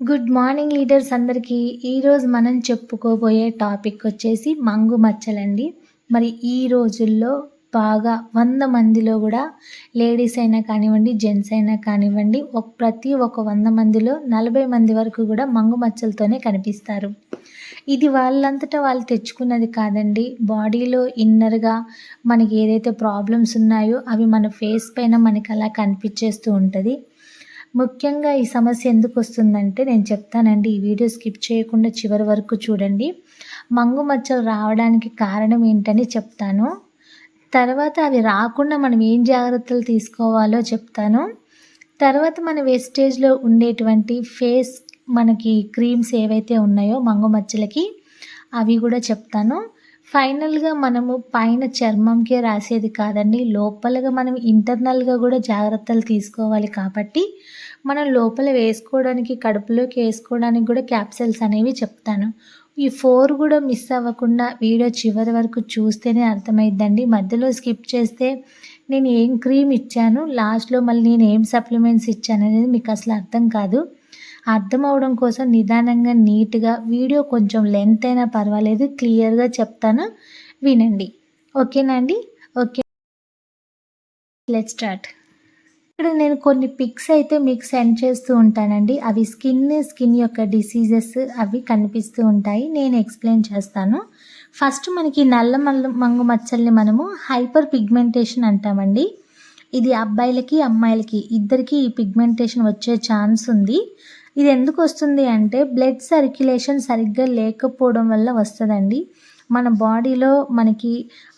Good morning leaders అందరికీ. ఈరోజు మనం చెప్పుకోబోయే టాపిక్ వచ్చేసి మంగు మచ్చలండి. మరి ఈ రోజుల్లో బాగా 100 మందిలో కూడా లేడీస్ అయినా కానివ్వండి, జెంట్స్ అయినా కానివ్వండి, ప్రతి ఒక 100 మందిలో 40 మంది వరకు కూడా మంగు మచ్చలతోనే కనిపిస్తారు. ఇది వాళ్ళంతటా వాళ్ళు తెచ్చుకున్నది కాదండి. బాడీలో ఇన్నర్గా మనకి ఏదైతే ప్రాబ్లమ్స్ ఉన్నాయో అవి మన ఫేస్ పైన మనకి అలా కనిపించేస్తూ ఉంటుంది. ముఖ్యంగా ఈ సమస్య ఎందుకు వస్తుందంటే నేను చెప్తానండి. ఈ వీడియో స్కిప్ చేయకుండా చివరి వరకు చూడండి. మంగు మచ్చలు రావడానికి కారణం ఏంటని చెప్తాను. తర్వాత అవి రాకుండా మనం ఏం జాగ్రత్తలు తీసుకోవాలో చెప్తాను. తర్వాత మన వేస్టేజ్లో ఉండేటువంటి ఫేస్ మనకి క్రీమ్స్ ఏవైతే ఉన్నాయో మంగు మచ్చలకి అవి కూడా చెప్తాను. ఫైనల్గా మనము పైన చర్మంకే రాసేది కాదండి, లోపలగా మనం ఇంటర్నల్గా కూడా జాగ్రత్తలు తీసుకోవాలి. కాబట్టి మనం లోపల వేసుకోవడానికి, కడుపులోకి వేసుకోవడానికి కూడా క్యాప్సూల్స్ అనేవి చెప్తాను. ఈ 4 కూడా మిస్ అవ్వకుండా వీడియో చివరి వరకు చూస్తేనే అర్థమైద్దండి. మధ్యలో స్కిప్ చేస్తే నేను ఏం క్రీమ్ ఇచ్చాను, లాస్ట్లో మళ్ళీ నేను ఏం సప్లిమెంట్స్ ఇచ్చాను అనేది మీకు అసలు అర్థం కాదు. అర్థం అవడం కోసం నిదానంగా నీట్గా వీడియో కొంచెం లెంత్ అయినా పర్వాలేదు క్లియర్గా చెప్తాను, వినండి. ఓకేనా అండి? Okay, let's start. ఇక్కడ నేను కొన్ని పిక్స్ అయితే మీకు సెండ్ చేస్తూ ఉంటానండి. అవి స్కిన్ యొక్క డిసీజెస్ అవి కనిపిస్తూ ఉంటాయి. నేను ఎక్స్ప్లెయిన్ చేస్తాను. ఫస్ట్ మనకి నల్ల మంగు మచ్చల్ని మనము హైపర్ పిగ్మెంటేషన్ అంటామండి. ఇది అబ్బాయిలకి అమ్మాయిలకి ఇద్దరికి ఈ పిగ్మెంటేషన్ వచ్చే ఛాన్స్ ఉంది. ఇది ఎందుకు వస్తుంది అంటే బ్లడ్ సర్క్యులేషన్ సరిగ్గా లేకపోవడం వల్ల వస్తుందండి. మన బాడీలో మనకి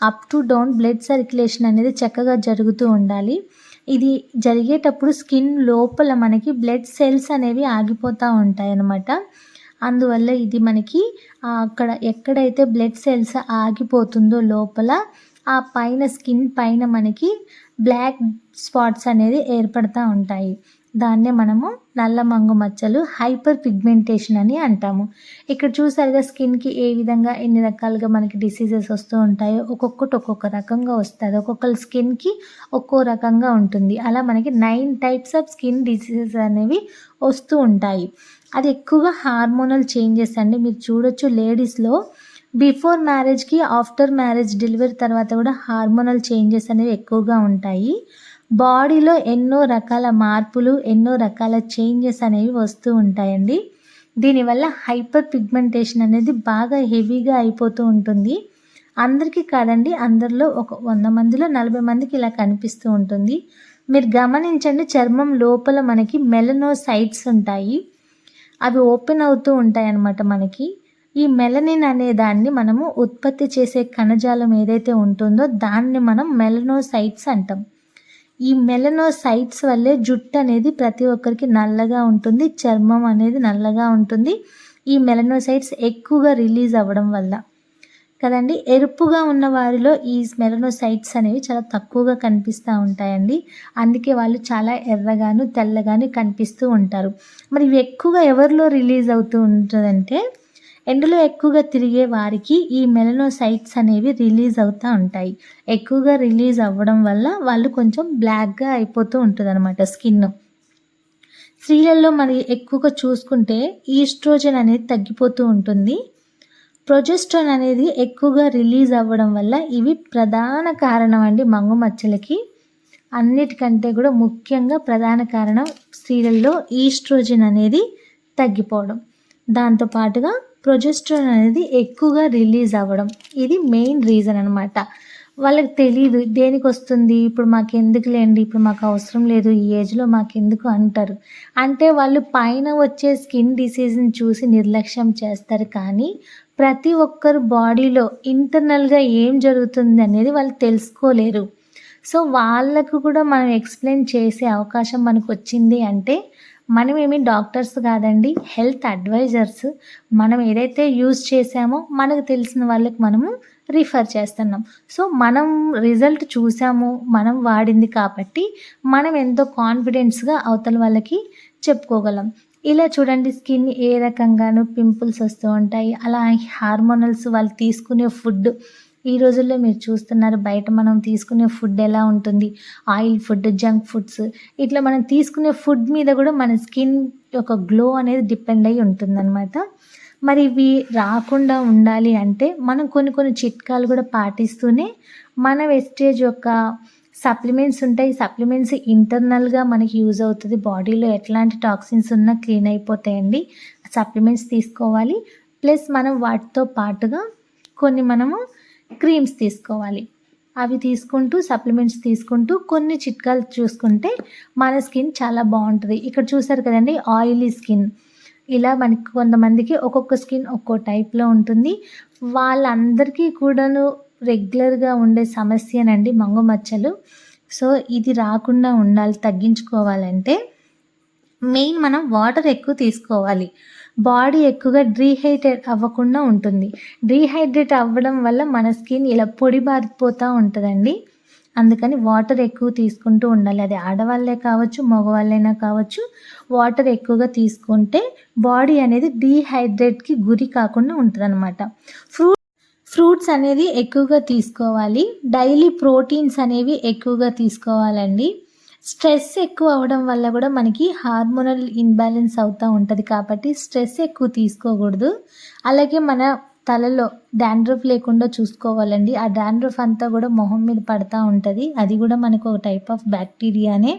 up to down blood circulation అనేది చక్కగా జరుగుతూ ఉండాలి. ఇది జరిగేటప్పుడు స్కిన్ లోపల మనకి బ్లడ్ సెల్స్ అనేవి ఆగిపోతూ ఉంటాయి అన్నమాట. అందువల్ల ఇది మనకి అక్కడ ఎక్కడైతే బ్లడ్ సెల్స్ ఆగిపోతుందో లోపల ఆ పైన స్కిన్ పైన మనకి బ్లాక్ స్పాట్స్ అనేది ఏర్పడుతూ ఉంటాయి. దాన్నే మనము నల్ల మంగు మచ్చలు, హైపర్ పిగ్మెంటేషన్ అని అంటాము. ఇక్కడ చూసారుగా స్కిన్కి ఏ విధంగా ఎన్ని రకాలుగా మనకి డిసీజెస్ వస్తూ ఉంటాయో, ఒక్కొక్కటి ఒక్కొక్క రకంగా వస్తుంది. ఒక్కొక్కరి స్కిన్కి ఒక్కో రకంగా ఉంటుంది. అలా మనకి 9 టైప్స్ ఆఫ్ స్కిన్ డిసీజెస్ అనేవి వస్తూ ఉంటాయి. అది ఎక్కువగా హార్మోనల్ చేంజెస్ అండి. మీరు చూడొచ్చు లేడీస్లో బిఫోర్ మ్యారేజ్కి ఆఫ్టర్ మ్యారేజ్ డెలివరీ తర్వాత కూడా హార్మోనల్ చేంజెస్ అనేవి ఎక్కువగా ఉంటాయి. బాడీలో ఎన్నో రకాల మార్పులు, ఎన్నో రకాల చేంజెస్ అనేవి వస్తూ ఉంటాయండి. దీనివల్ల హైపర్ పిగ్మెంటేషన్ అనేది బాగా హెవీగా అయిపోతూ ఉంటుంది. అందరికీ కాదండి, అందరిలో ఒక 100 మందిలో 40 మందికి ఇలా కనిపిస్తూ ఉంటుంది. మీరు గమనించండి, చర్మం లోపల మనకి మెలనోసైట్స్ ఉంటాయి. అవి ఓపెన్ అవుతూ ఉంటాయి అన్నమాట. మనకి ఈ మెలనిన్ అనే దాన్ని మనము ఉత్పత్తి చేసే కణజాలం ఏదైతే ఉంటుందో దాన్ని మనం మెలనోసైట్స్ అంటాం. ఈ మెలనోసైట్స్ వల్లే జుట్టు అనేది ప్రతి ఒక్కరికి నల్లగా ఉంటుంది, చర్మం అనేది నల్లగా ఉంటుంది. ఈ మెలనోసైట్స్ ఎక్కువగా రిలీజ్ అవ్వడం వల్ల కదండి. ఎరుపుగా ఉన్న వారిలో ఈ మెలనోసైట్స్ అనేవి చాలా తక్కువగా కనిపిస్తూ ఉంటాయండి. అందుకే వాళ్ళు చాలా ఎర్రగాను తెల్లగాను కనిపిస్తూ ఉంటారు. మరి ఇవి ఎక్కువగా ఎవరిలో రిలీజ్ అవుతూ ఉంటుందంటే ఎండలో ఎక్కువగా తిరిగే వారికి ఈ మెలనోసైట్స్ అనేవి రిలీజ్ అవుతూ ఉంటాయి. ఎక్కువగా రిలీజ్ అవ్వడం వల్ల వాళ్ళు కొంచెం బ్లాక్గా అయిపోతూ ఉంటుంది అనమాట స్కిన్. స్త్రీలలో మరి ఎక్కువగా చూసుకుంటే ఈస్ట్రోజన్ అనేది తగ్గిపోతూ ఉంటుంది. ప్రొజెస్ట్రాన్ అనేది ఎక్కువగా రిలీజ్ అవ్వడం వల్ల ఇవి ప్రధాన కారణం అండి మంగు మచ్చలకి. అన్నిటికంటే కూడా ముఖ్యంగా ప్రధాన కారణం స్త్రీలలో ఈస్ట్రోజన్ అనేది తగ్గిపోవడం, దాంతోపాటుగా ప్రొజెస్ట్రాన్ అనేది ఎక్కువగా రిలీజ్ అవ్వడం. ఇది మెయిన్ రీజన్ అనమాట. వాళ్ళకి తెలియదు దేనికి వస్తుంది, ఇప్పుడు మాకు ఎందుకులేండి, ఇప్పుడు మాకు అవసరం లేదు, ఈ ఏజ్లో మాకెందుకు అంటారు. అంటే వాళ్ళు పైన వచ్చే స్కిన్ డిసీజ్ని చూసి నిర్లక్ష్యం చేస్తారు. కానీ ప్రతి ఒక్కరు బాడీలో ఇంటర్నల్గా ఏం జరుగుతుంది అనేది వాళ్ళు తెలుసుకోలేరు. సో వాళ్ళకు కూడా మనం ఎక్స్ప్లెయిన్ చేసే అవకాశం మనకు వచ్చింది అంటే మనమేమి డాక్టర్స్ కాదండి, హెల్త్ అడ్వైజర్స్. మనం ఏదైతే యూజ్ చేసామో మనకు తెలిసిన వాళ్ళకి మనము రిఫర్ చేస్తున్నాం. సో మనం రిజల్ట్ చూసాము, మనం వాడింది కాబట్టి మనం ఎంతో కాన్ఫిడెన్స్గా అవతల వాళ్ళకి చెప్పుకోగలం. ఇలా చూడండి, స్కిన్ ఏ రకంగానూ పింపుల్స్ వస్తూ ఉంటాయి. అలా హార్మోనల్స్, వాళ్ళు తీసుకునే ఫుడ్ ఈ రోజుల్లో మీరు చూస్తున్నారు బయట మనం తీసుకునే ఫుడ్ ఎలా ఉంటుంది, ఆయిల్ ఫుడ్, జంక్ ఫుడ్స్, ఇట్లా మనం తీసుకునే ఫుడ్ మీద కూడా మన స్కిన్ ఒక గ్లో అనేది డిపెండ్ అయ్యి ఉంటుందన్నమాట. మరి ఇవి రాకుండా ఉండాలి అంటే మనం కొన్ని కొన్ని చిట్కాలు కూడా పాటిస్తూనే మన వెస్టేజ్ యొక్క సప్లిమెంట్స్ ఉంటాయి. సప్లిమెంట్స్ ఇంటర్నల్గా మనకి యూజ్ అవుతుంది. బాడీలో ఎట్లాంటి టాక్సిన్స్ ఉన్నా క్లీన్ అయిపోతాయండి. సప్లిమెంట్స్ తీసుకోవాలి. ప్లస్ మనం వాటితో పాటుగా కొన్ని మనము క్రీమ్స్ తీసుకోవాలి. అవి తీసుకుంటూ సప్లిమెంట్స్ తీసుకుంటూ కొన్ని చిట్కాలు చూసుకుంటే మన స్కిన్ చాలా బాగుంటుంది. ఇక్కడ చూసారు కదండి, ఆయిలీ స్కిన్, ఇలా మనకి కొంతమందికి ఒక్కొక్క స్కిన్ ఒక్కో టైప్లో ఉంటుంది. వాళ్ళందరికీ కూడాను రెగ్యులర్గా ఉండే సమస్యనండి మంగు మచ్చలు. సో ఇది రాకుండా ఉండాలి, తగ్గించుకోవాలంటే మెయిన్ మనం వాటర్ ఎక్కువ తీసుకోవాలి. బాడీ ఎక్కువగా డీహైడ్రేట్ అవ్వకుండా ఉంటుంది. డీహైడ్రేట్ అవ్వడం వల్ల మన స్కిన్ ఇలా పొడి బారిపోతూ ఉంటుందండి. అందుకని వాటర్ ఎక్కువ తీసుకుంటూ ఉండాలి. అది ఆడవాళ్ళే కావచ్చు, మగవాళ్ళైనా కావచ్చు. వాటర్ ఎక్కువగా తీసుకుంటే బాడీ అనేది డీహైడ్రేట్కి గురి కాకుండా ఉంటుందన్నమాట. ఫ్రూట్స్ అనేది ఎక్కువగా తీసుకోవాలి. డైలీ ప్రోటీన్స్ అనేవి ఎక్కువగా తీసుకోవాలండి. స్ట్రెస్ ఎక్కువ అవ్వడం వల్ల కూడా మనకి హార్మోనల్ ఇన్బ్యాలెన్స్ అవుతూ ఉంటుంది. కాబట్టి స్ట్రెస్ ఎక్కువ తీసుకోకూడదు. అలాగే మన తలలో డాండ్రఫ్ లేకుండా చూసుకోవాలండి. ఆ డాండ్రఫ్ అంతా కూడా మొహం మీద పడుతూ ఉంటుంది. అది కూడా మనకు ఒక టైప్ ఆఫ్ బ్యాక్టీరియానే.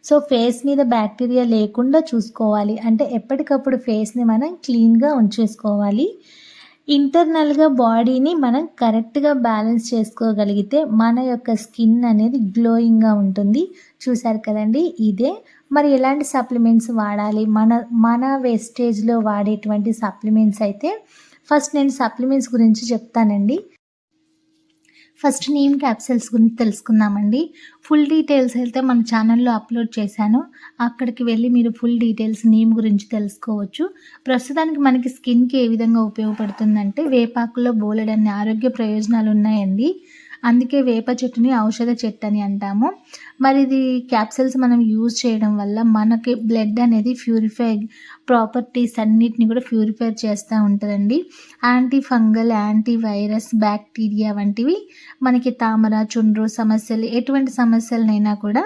సో ఫేస్ మీద బ్యాక్టీరియా లేకుండా చూసుకోవాలి. అంటే ఎప్పటికప్పుడు ఫేస్ని మనం క్లీన్గా ఉంచేసుకోవాలి. ఇంటర్నల్గా బాడీని మనం కరెక్ట్గా బ్యాలెన్స్ చేసుకోగలిగితే మన యొక్క స్కిన్ అనేది గ్లోయింగ్గా ఉంటుంది. చూసారు కదండి, ఇదే. మరి ఎలాంటి సప్లిమెంట్స్ వాడాలి, మన వేస్టేజ్లో వాడేటువంటి సప్లిమెంట్స్ అయితే ఫస్ట్ నేను సప్లిమెంట్స్ గురించి చెప్తానండి. ఫస్ట్ నీమ్ క్యాప్సిల్స్ గురించి తెలుసుకుందామండి. ఫుల్ డీటెయిల్స్ అయితే మన ఛానల్లో అప్లోడ్ చేశాను. అక్కడికి వెళ్ళి మీరు ఫుల్ డీటెయిల్స్ నీమ్ గురించి తెలుసుకోవచ్చు. ప్రస్తుతానికి మనకి స్కిన్కి ఏ విధంగా ఉపయోగపడుతుందంటే, వేపాకులో బోలెడన్ని ఆరోగ్య ప్రయోజనాలు ఉన్నాయండి. అందుకే వేప చెట్టుని ఔషధ చెట్టు అని అంటాము. మరి ఇది క్యాప్సిల్స్ మనం యూజ్ చేయడం వల్ల మనకి బ్లడ్ అనేది ప్రాపర్టీస్ అన్నిటిని కూడా ప్యూరిఫై చేస్తూ ఉంటుందండి. Anti fungal, anti virus, bacteria వంటివి మనకి తామర, చుండ్రు సమస్యలు, ఎటువంటి సమస్యలనైనా కూడా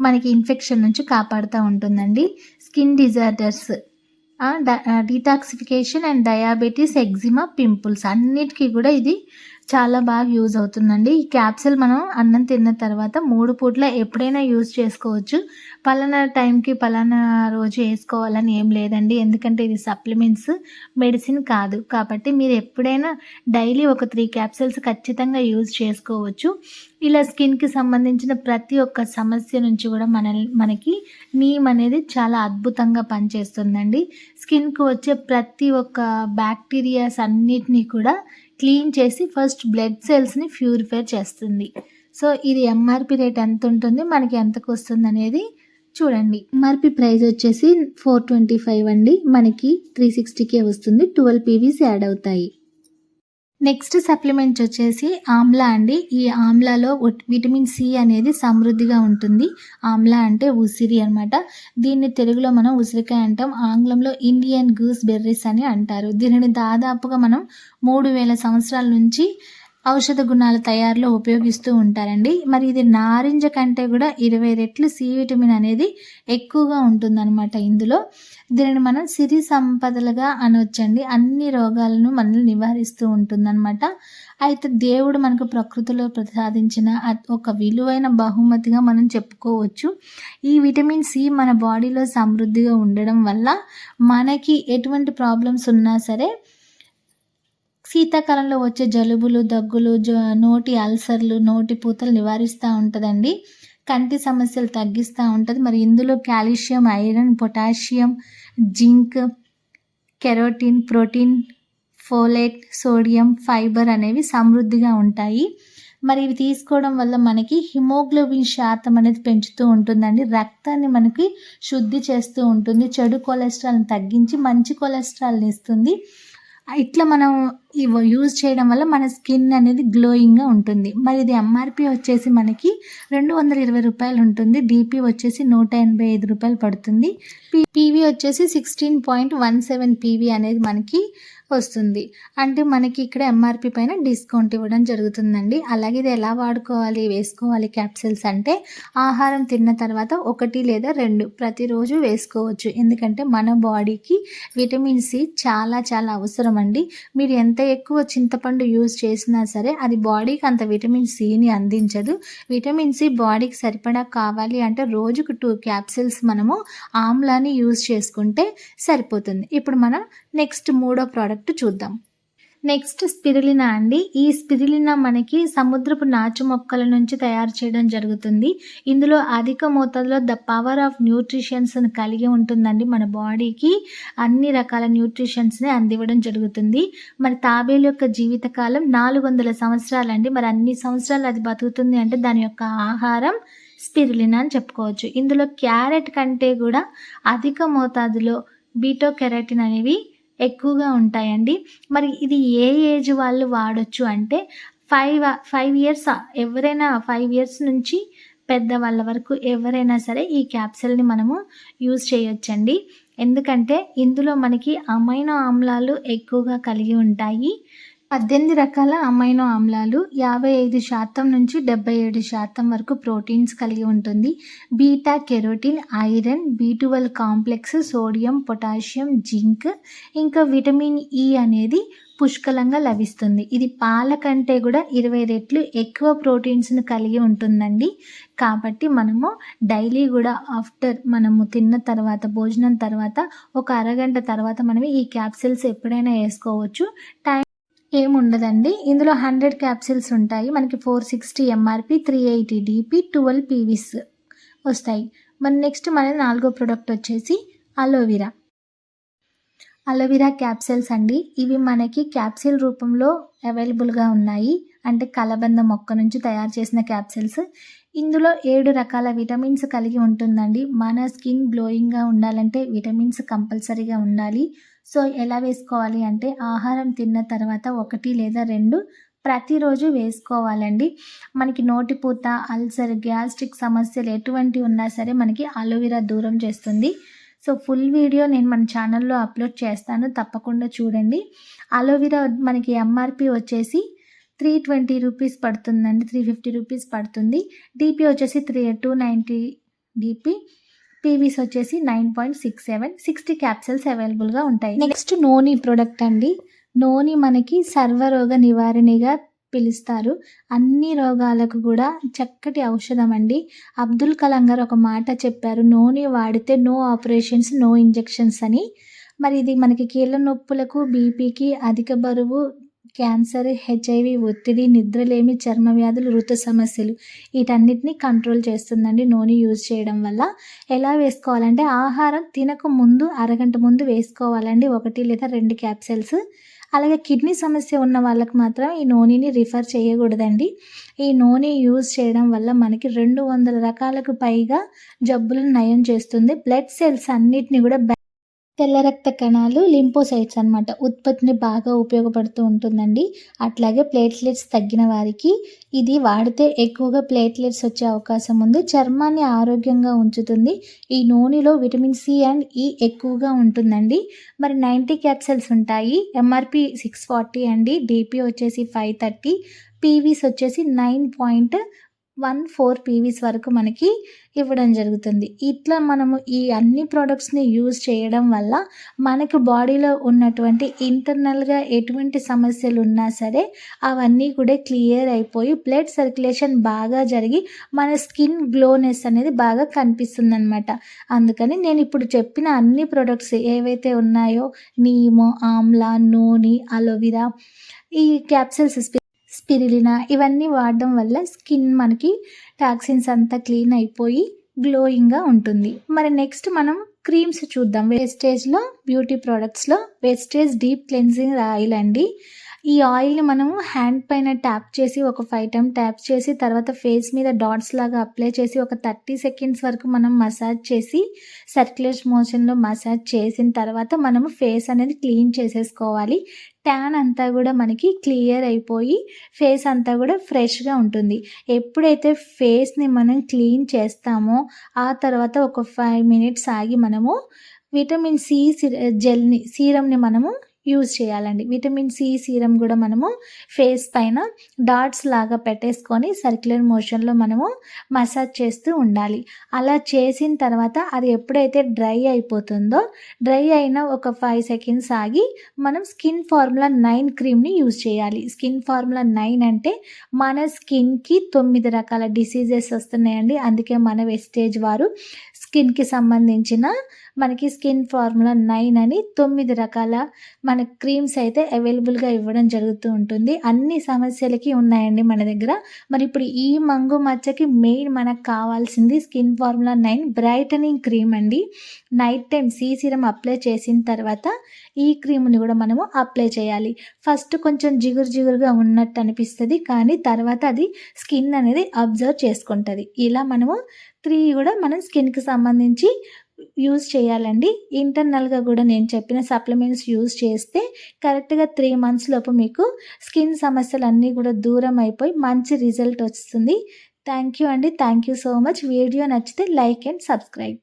మనకి ఇన్ఫెక్షన్ నుంచి కాపాడుతూ ఉంటుందండి. Skin disorders, detoxification and diabetes, eczema, pimples అన్నిటికీ కూడా ఇది చాలా బాగా యూజ్ అవుతుందండి. ఈ క్యాప్సిల్ మనం అన్నం తిన్న తర్వాత 3 పూట్ల ఎప్పుడైనా యూజ్ చేసుకోవచ్చు. పలానా టైంకి పలానా రోజు వేసుకోవాలని ఏం లేదండి. ఎందుకంటే ఇది సప్లిమెంట్స్, మెడిసిన్ కాదు. కాబట్టి మీరు ఎప్పుడైనా డైలీ ఒక 3 క్యాప్సిల్స్ ఖచ్చితంగా యూజ్ చేసుకోవచ్చు. ఇలా స్కిన్కి సంబంధించిన ప్రతి ఒక్క సమస్య నుంచి కూడా మనకి నీమ్ అనేది చాలా అద్భుతంగా పనిచేస్తుందండి. స్కిన్కి వచ్చే ప్రతి ఒక్క బ్యాక్టీరియాస్ అన్నిటినీ కూడా క్లీన్ చేసి ఫస్ట్ బ్లడ్ సెల్స్ని ప్యూరిఫై చేస్తుంది. సో ఇది ఎంఆర్పి రేట్ ఎంత ఉంటుంది, మనకి ఎంతకు వస్తుంది అనేది చూడండి. ఎంఆర్పి ప్రైస్ వచ్చేసి 425 అండి. మనకి 360కే వస్తుంది. 12 పీవీస్ యాడ్ అవుతాయి. నెక్స్ట్ సప్లిమెంట్ వచ్చేసి ఆమ్లా అండి. ఈ ఆమ్లాలో విటమిన్ సి అనేది సమృద్ధిగా ఉంటుంది. ఆమ్లా అంటే ఉసిరి అనమాట. దీన్ని తెలుగులో మనం ఉసిరికాయ అంటాం. ఆంగ్లంలో ఇండియన్ గూస్ బెర్రీస్ అని అంటారు. దీనిని దాదాపుగా మనం 3000 సంవత్సరాల నుంచి ఔషధ గుణాల తయారులో ఉపయోగిస్తూ ఉంటారండి. మరి ఇది నారింజ కంటే కూడా 20 రెట్లు సి విటమిన్ అనేది ఎక్కువగా ఉంటుందన్నమాట ఇందులో. దీనిని మనం సిరి సంపదలుగా అనవచ్చండి. అన్ని రోగాలను మనల్ని నివారిస్తూ ఉంటుందన్నమాట. అయితే దేవుడు మనకు ప్రకృతిలో ప్రసాదించిన ఒక విలువైన బహుమతిగా మనం చెప్పుకోవచ్చు. ఈ విటమిన్ సి మన బాడీలో సమృద్ధిగా ఉండడం వల్ల మనకి ఎటువంటి ప్రాబ్లమ్స్ ఉన్నా సరే, శీతాకాలంలో వచ్చే జలుబులు, దగ్గులు, నోటి అల్సర్లు, నోటి పూతలు నివారిస్తూ ఉంటుందండి. కంటి సమస్యలు తగ్గిస్తూ ఉంటుంది. మరి ఇందులో calcium, iron, potassium, zinc, carotene, protein, folate, sodium, fibre అనేవి సమృద్ధిగా ఉంటాయి. మరి ఇవి తీసుకోవడం వల్ల మనకి హిమోగ్లోబిన్ శాతం అనేది పెంచుతూ ఉంటుందండి. రక్తాన్ని మనకి శుద్ధి చేస్తూ ఉంటుంది. చెడు కొలెస్ట్రాల్ని తగ్గించి మంచి కొలెస్ట్రాల్ని ఇస్తుంది. ఇట్లా మనం ఇవి యూజ్ చేయడం వల్ల మన స్కిన్ అనేది గ్లోయింగ్గా ఉంటుంది. మరి ఇది ఎంఆర్పి వచ్చేసి మనకి ₹220 ఉంటుంది. డిపి వచ్చేసి ₹185 పడుతుంది. పీవీ వచ్చేసి 16.17 పీవీ అనేది మనకి వస్తుంది. అంటే మనకి ఇక్కడ ఎంఆర్పి పైన డిస్కౌంట్ ఇవ్వడం జరుగుతుందండి. అలాగే ఇది ఎలా వేసుకోవాలి క్యాప్సిల్స్ అంటే ఆహారం తిన్న తర్వాత 1 లేదా 2 ప్రతిరోజు వేసుకోవచ్చు. ఎందుకంటే మన బాడీకి విటమిన్ సి చాలా చాలా అవసరం అండి. మీరు ఎంత ఎక్కువ చింతపండు యూజ్ చేసినా సరే అది బాడీకి అంత విటమిన్ సిని అందించదు. విటమిన్ సి బాడీకి సరిపడా కావాలి అంటే రోజుకు 2 క్యాప్సిల్స్ మనము ఆమ్లాని యూజ్ చేసుకుంటే సరిపోతుంది. ఇప్పుడు మనం నెక్స్ట్ మూడో ప్రోడక్ట్ చూద్దాం. నెక్స్ట్ స్పిరులినా అండి. ఈ స్పిరులినా మనకి సముద్రపు నాచు మొక్కల నుంచి తయారు చేయడం జరుగుతుంది. ఇందులో అధిక మోతాదులో ద పవర్ ఆఫ్ న్యూట్రిషన్స్ని కలిగి ఉంటుందండి. మన బాడీకి అన్ని రకాల న్యూట్రిషన్స్ని అందివ్వడం జరుగుతుంది. మరి తాబేలు యొక్క జీవితకాలం 400 సంవత్సరాలండి. మరి అన్ని సంవత్సరాలు అది బతుకుతుంది అంటే దాని యొక్క ఆహారం స్పిరులినా అని చెప్పుకోవచ్చు. ఇందులో క్యారెట్ కంటే కూడా అధిక మోతాదులో బీటో కెరటిన్ అనేవి ఎక్కువగా ఉంటాయండి. మరి ఇది ఏ ఏజ్ వాళ్ళు వాడొచ్చు అంటే 5 ఇయర్స్ ఎవరైనా 5 ఇయర్స్ నుంచి పెద్దవాళ్ళ వరకు ఎవరైనా సరే ఈ క్యాప్సూల్ని మనము యూజ్ చేయొచ్చండి. ఎందుకంటే ఇందులో మనకి అమైనో ఆమ్లాలు ఎక్కువగా కలిగి ఉంటాయి. 18 రకాల అమైనో ఆమ్లాలు 55% నుంచి 77% వరకు ప్రోటీన్స్ కలిగి ఉంటుంది. Beta carotene, iron, B12 complex, sodium, potassium, zinc ఇంకా విటమిన్ ఈ అనేది పుష్కలంగా లభిస్తుంది. ఇది పాల కంటే కూడా 20 రెట్లు ఎక్కువ ప్రోటీన్స్ను కలిగి ఉంటుందండి. కాబట్టి మనము డైలీ కూడా ఆఫ్టర్ మనము తిన్న తర్వాత భోజనం తర్వాత ఒక అరగంట తర్వాత మనం ఈ క్యాప్సిల్స్ ఎప్పుడైనా వేసుకోవచ్చు. ఏముండదండి. ఇందులో 100 క్యాప్సిల్స్ ఉంటాయి. మనకి 460 ఎంఆర్పి, 380 డిపి, 12 పీవీస్ వస్తాయి. మరి నెక్స్ట్ మన 4వ ప్రోడక్ట్ వచ్చేసి అలోవెరా క్యాప్సిల్స్ అండి. ఇవి మనకి క్యాప్సిల్ రూపంలో అవైలబుల్గా ఉన్నాయి. అంటే కలబంద మొక్క నుంచి తయారు చేసిన క్యాప్సిల్స్. ఇందులో 7 రకాల విటమిన్స్ కలిగి ఉంటుందండి. మన స్కిన్ గ్లోయింగ్గా ఉండాలంటే విటమిన్స్ కంపల్సరీగా ఉండాలి. సో ఎలా వేసుకోవాలి అంటే ఆహారం తిన్న తర్వాత 1 లేదా 2 ప్రతిరోజు వేసుకోవాలండి. మనకి నోటిపూత, అల్సర్, గ్యాస్ట్రిక్ సమస్యలు ఎటువంటి ఉన్నా సరే మనకి అలోవెరా దూరం చేస్తుంది. సో ఫుల్ వీడియో నేను మన ఛానల్లో అప్లోడ్ చేస్తాను, తప్పకుండా చూడండి. అలోవెరా మనకి ఎంఆర్పి వచ్చేసి ₹320 పడుతుందండి, ₹350 పడుతుంది. డిపి వచ్చేసి 290 డిపి, పీవీస్ వచ్చేసి 9.67, 60 క్యాప్సిల్స్ అవైలబుల్గా ఉంటాయి. నెక్స్ట్ నోని ప్రోడక్ట్ అండి. నోని మనకి సర్వరోగ నివారణగా పిలుస్తారు. అన్ని రోగాలకు కూడా చక్కటి ఔషధం అండి. అబ్దుల్ కలాం గారు ఒక మాట చెప్పారు, నోని వాడితే నో ఆపరేషన్స్, నో ఇంజెక్షన్స్ అని. మరి ఇది మనకి కీళ్ళ నొప్పులకు, బీపీకి, అధిక బరువు, క్యాన్సర్, హెచ్ఐవి, ఒత్తిడి, నిద్రలేమి, చర్మ వ్యాధులు, ఋతు సమస్యలు వీటన్నిటిని కంట్రోల్ చేస్తుందండి నూనె యూజ్ చేయడం వల్ల. ఎలా వేసుకోవాలంటే ఆహారం తినక ముందు అరగంట ముందు వేసుకోవాలండి 1 లేదా 2 క్యాప్సిల్స్. అలాగే కిడ్నీ సమస్య ఉన్న వాళ్ళకి మాత్రం ఈ నూనెని రిఫర్ చేయకూడదండి. ఈ నూనె యూజ్ చేయడం వల్ల మనకి 200 రకాలకు పైగా జబ్బులను నయం చేస్తుంది. బ్లడ్ సెల్స్ అన్నిటిని కూడా తెల్ల రక్త కణాలు, లింపోసైట్స్ అన్నమాట ఉత్పత్తిని బాగా ఉపయోగపడుతూ ఉంటుందండి. అట్లాగే ప్లేట్లెట్స్ తగ్గిన వారికి ఇది వాడితే ఎక్కువగా ప్లేట్లెట్స్ వచ్చే అవకాశం ఉంది. చర్మాన్ని ఆరోగ్యంగా ఉంచుతుంది. ఈ నూనెలో విటమిన్ సి అండ్ ఈ ఎక్కువగా ఉంటుందండి. మరి 90 క్యాప్సిల్స్ ఉంటాయి. ఎంఆర్పి 640 అండి. డిపి వచ్చేసి 530, పీవీస్ వచ్చేసి 9.14 పీవీస్ వరకు మనకి ఇవ్వడం జరుగుతుంది. ఇట్లా మనము ఈ అన్ని ప్రోడక్ట్స్ని యూజ్ చేయడం వల్ల మనకు బాడీలో ఉన్నటువంటి ఇంటర్నల్గా ఎటువంటి సమస్యలు ఉన్నా సరే అవన్నీ కూడా క్లియర్ అయిపోయి బ్లడ్ సర్క్యులేషన్ బాగా జరిగి మన స్కిన్ గ్లోనెస్ అనేది బాగా కనిపిస్తుంది అనమాట. అందుకని నేను ఇప్పుడు చెప్పిన అన్ని ప్రోడక్ట్స్ ఏవైతే ఉన్నాయో నీము, ఆమ్లా, నూనె, అలోవెరా, ఈ క్యాప్సిల్స్, స్పిరులినా ఇవన్నీ వాడడం వల్ల స్కిన్ మనకి టాక్సిన్స్ అంతా క్లీన్ అయిపోయి గ్లోయింగ్గా ఉంటుంది. మరి నెక్స్ట్ మనం క్రీమ్స్ చూద్దాం. వేస్టేజ్లో బ్యూటీ ప్రోడక్ట్స్లో వేస్టేజ్ డీప్ క్లెన్జింగ్ ఆయిల్ అండి. ఈ ఆయిల్‌ని మనము హ్యాండ్ పైన ట్యాప్ చేసి ఒక 5 టైమ్ ట్యాప్ చేసి తర్వాత ఫేస్ మీద డాట్స్ లాగా అప్లై చేసి ఒక 30 సెకండ్స్ వరకు మనం మసాజ్ చేసి సర్క్యులర్ మోషన్‌లో మసాజ్ చేసిన తర్వాత మనము ఫేస్ అనేది క్లీన్ చేసేసుకోవాలి. ట్యాన్ అంతా గూడా మనకి క్లియర్ అయిపోయి ఫేస్ అంతా గూడా ఫ్రెష్‌గా ఉంటుంది. ఎప్పుడైతే ఫేస్‌ని మనం క్లీన్ చేస్తామో ఆ తర్వాత ఒక 5 మినిట్స్ ఆగి మనము విటమిన్ సి సీరమ్‌ని మనము యూజ్ చేయాలండి. విటమిన్ సి సీరమ్ గూడా మనము ఫేస్ పైన డాట్స్ లాగా పెట్టేసుకొని సర్క్యులర్ మోషన్‌లో మనము మసాజ్ చేస్తూ ఉండాలి. అలా చేసిన తర్వాత అది ఎప్పుడైతే డ్రై అయిపోతుందో, డ్రై అయిన ఒక 5 సెకండ్స్ ఆగి మనం స్కిన్ ఫార్ములా 9 క్రీమ్‌ని యూజ్ చేయాలి. స్కిన్ ఫార్ములా 9 అంటే మన స్కిన్‌కి 9 రకాల డిసీజెస్ వస్తున్నాయండి. అందుకే మన వెస్టేజ్ వారు స్కిన్‌కి సంబంధించిన మనకి స్కిన్ ఫార్ములా 9 అని 9 రకాల మన క్రీమ్స్ అయితే అవైలబుల్‌గా ఇవ్వడం జరుగుతూ ఉంటుంది. అన్ని సమస్యలకి ఉన్నాయండి మన దగ్గర. మరి ఇప్పుడు ఈ మంగు మచ్చకి మెయిన్ మనకు కావాల్సింది స్కిన్ ఫార్ములా 9 బ్రైటనింగ్ క్రీమ్ అండి. నైట్ టైమ్ సీరమ్ అప్లై చేసిన తర్వాత ఈ క్రీమ్‌ని కూడా మనము అప్లై చేయాలి. ఫస్ట్ కొంచెం జిగురుగా ఉన్నట్టు అనిపిస్తది. కానీ తర్వాత అది స్కిన్ అనేది అబ్జర్వ్ చేసుకుంటది. ఇలా మనము 3 కూడా మనం స్కిన్‌కి సంబంధించి యూజ్ చేయాలండి. ఇంటర్నల్‌గా గూడా నేను చెప్పిన సప్లిమెంట్స్ యూజ్ చేస్తే కరెక్ట్‌గా 3 మంత్స్ లోపు మీకు స్కిన్ సమస్యలన్నీ గూడా దూరం అయిపోయి మంచి రిజల్ట్ వస్తుంది. థ్యాంక్ యూ అండి. Thank you so much. Video నచ్చితే లైక్ అండ్ సబ్స్క్రైబ్.